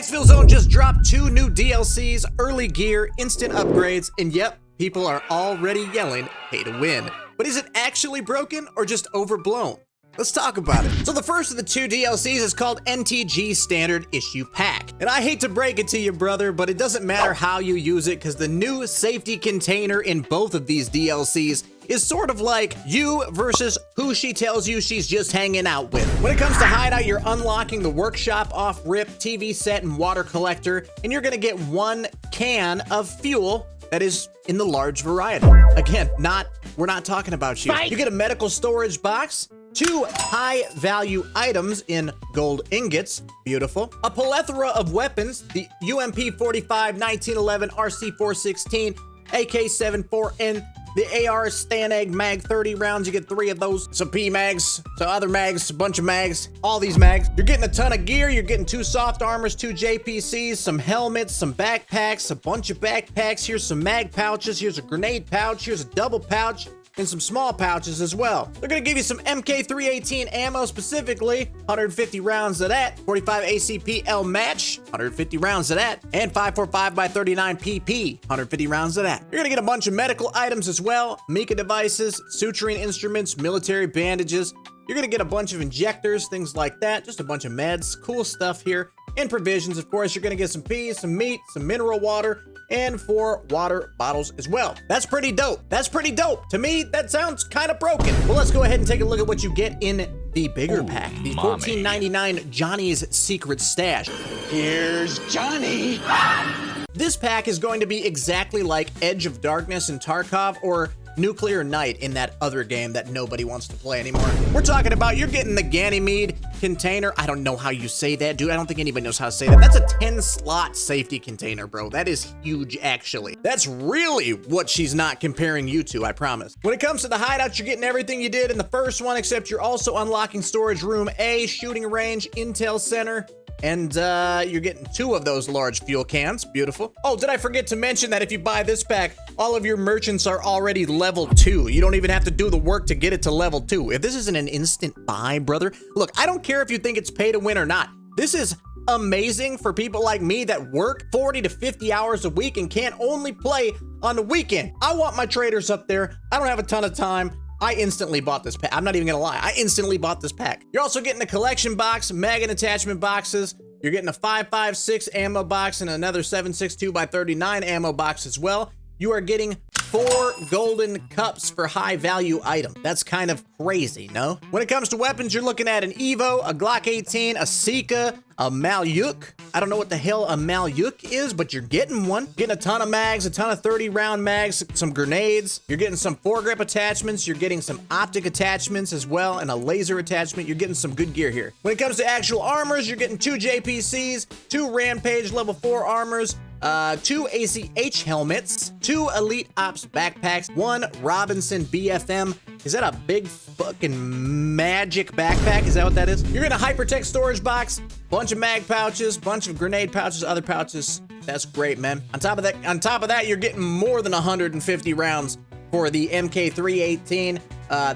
Exfil Zone just dropped 2 new DLCs, early gear, instant upgrades, and yep, people are already yelling, pay to win. But is it actually broken or just overblown? Let's talk about it. So the first of the 2 DLCs is called NTG Standard Issue Pack. And I hate to break it to you, brother, but it doesn't matter how you use it because the new safety container in both of these DLCs is sort of like you versus who she tells you she's just hanging out with. When it comes to Hideout, you're unlocking the workshop off-rip, TV set, and water collector, and you're gonna get 1 can of fuel that is in the large variety. Again, we're not talking about you. You get a medical storage box, 2 high-value items in gold ingots, beautiful. A plethora of weapons, the UMP-45, 1911, RC-416, AK-74, and the AR Stanag Mag 30 rounds. You get 3 of those. Some P mags, some other mags, a bunch of mags, all these mags. You're getting a ton of gear. You're getting 2 soft armors, 2 JPCs, some helmets, some backpacks, a bunch of backpacks. Here's some mag pouches. Here's a grenade pouch. Here's a double pouch. And some small pouches as well. They're gonna give you some MK318 ammo specifically, 150 rounds of that, 45 ACP L match, 150 rounds of that, and 545x39 PP, 150 rounds of that. You're gonna get a bunch of medical items as well, Mika devices, suturing instruments, military bandages. You're gonna get a bunch of injectors, things like that, just a bunch of meds, cool stuff here. And provisions, of course, you're gonna get some peas, some meat, some mineral water, and 4 water bottles as well. That's pretty dope. That's pretty dope. To me, that sounds kind of broken. Well, let's go ahead and take a look at what you get in the bigger pack. The $14.99 Johnny's Secret Stash. Here's Johnny. This pack is going to be exactly like Edge of Darkness and Tarkov or Nuclear Knight in that other game that nobody wants to play anymore. We're talking about you're getting the Ganymede container. I don't know how you say that, dude. I don't think anybody knows how to say that. That's a 10-slot safety container, bro. That is huge, actually. That's really what she's not comparing you to, I promise. When it comes to the hideouts, you're getting everything you did in the first one, except you're also unlocking Storage Room A, Shooting Range, Intel Center, and you're getting 2 of those large fuel cans. Beautiful. Oh, did I forget to mention that if you buy this pack, all of your merchants are already level 2. You don't even have to do the work to get it to level 2. If this isn't an instant buy, brother, look, I don't care if you think it's pay to win or not. This is amazing for people like me that work 40 to 50 hours a week and can't only play on the weekend. I want my traders up there. I don't have a ton of time. I instantly bought this pack. I'm not even gonna lie. I instantly bought this pack. You're also getting a collection box, mag and attachment boxes. You're getting a 5.56 ammo box and another 7.62x39 ammo box as well. You are getting 4 golden cups for high value item. That's kind of crazy, no? When it comes to weapons, you're looking at an Evo, a Glock 18, a Sika, a Malyuk. I don't know what the hell a Malyuk is, but you're getting one. Getting a ton of mags, a ton of 30-round mags, some grenades. You're getting some foregrip attachments. You're getting some optic attachments as well, and a laser attachment. You're getting some good gear here. When it comes to actual armors, you're getting 2 JPCs, 2 Rampage level 4 armors, 2 ACH helmets, 2 Elite Ops backpacks, 1 Robinson BFM. Is that a big fucking magic backpack? Is that what that is? You're gonna Hypertech storage box, bunch of mag pouches, bunch of grenade pouches, other pouches. That's great, man. On top of that, you're getting more than 150 rounds for the MK318,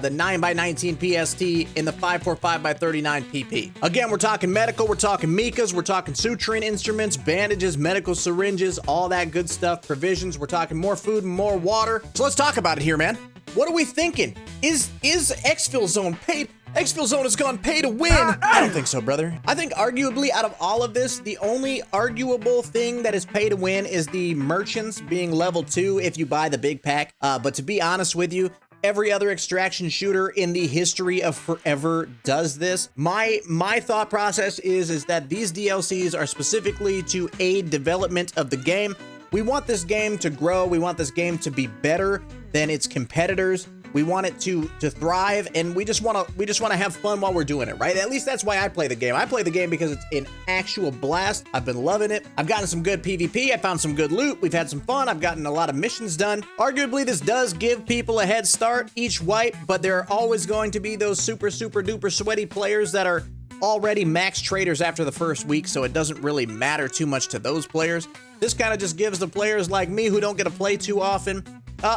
the 9x19 PST, and the 545x39 PP. Again, we're talking medical, we're talking Mikas, we're talking suturing instruments, bandages, medical syringes, all that good stuff, provisions. We're talking more food and more water. So let's talk about it here, man. What are we thinking? Is Exfil Zone paid? Exfil Zone has gone pay to win. I don't think so, brother. I think arguably out of all of this, the only arguable thing that is pay to win is the merchants being level 2 if you buy the big pack. But to be honest with you, every other extraction shooter in the history of forever does this. My thought process is that these DLCs are specifically to aid development of the game. We want this game to grow. We want this game to be better than its competitors. We want it to thrive, and we just want to have fun while we're doing it, right? At least that's why I play the game. I play the game because it's an actual blast. I've been loving it. I've gotten some good PvP. I found some good loot. We've had some fun. I've gotten a lot of missions done. Arguably, this does give people a head start each wipe, but there are always going to be those super duper sweaty players that are already max traders after the first week, so it doesn't really matter too much to those players. This kind of just gives the players like me who don't get to play too often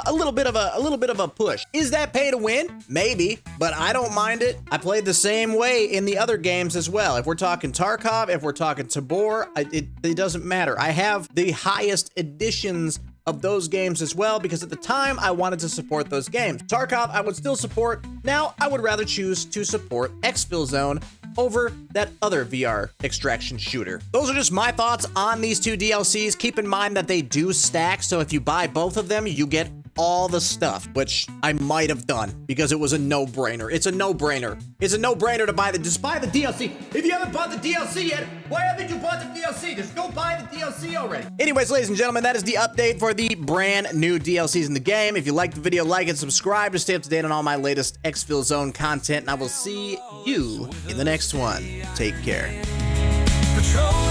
a little bit of a push. Is that pay to win? Maybe, but I don't mind it. I played the same way in the other games as well. If we're talking Tarkov, if we're talking Tabor, it doesn't matter. I have the highest editions of those games as well, because at the time I wanted to support those games. Tarkov I would still support. Now I would rather choose to support Exfil Zone over that other VR extraction shooter. Those are just my thoughts on these two DLCs. Keep in mind that they do stack, so if you buy both of them, you get all the stuff, which I might have done because it was a no-brainer. It's a no-brainer. It's a no-brainer to just buy the DLC. If you haven't bought the DLC yet, why haven't you bought the DLC? Just go buy the DLC already. Anyways, ladies and gentlemen, that is the update for the brand new DLCs in the game. If you liked the video, like and subscribe to stay up to date on all my latest Exfil Zone content, and I will see you in the next one. Take care. Patrol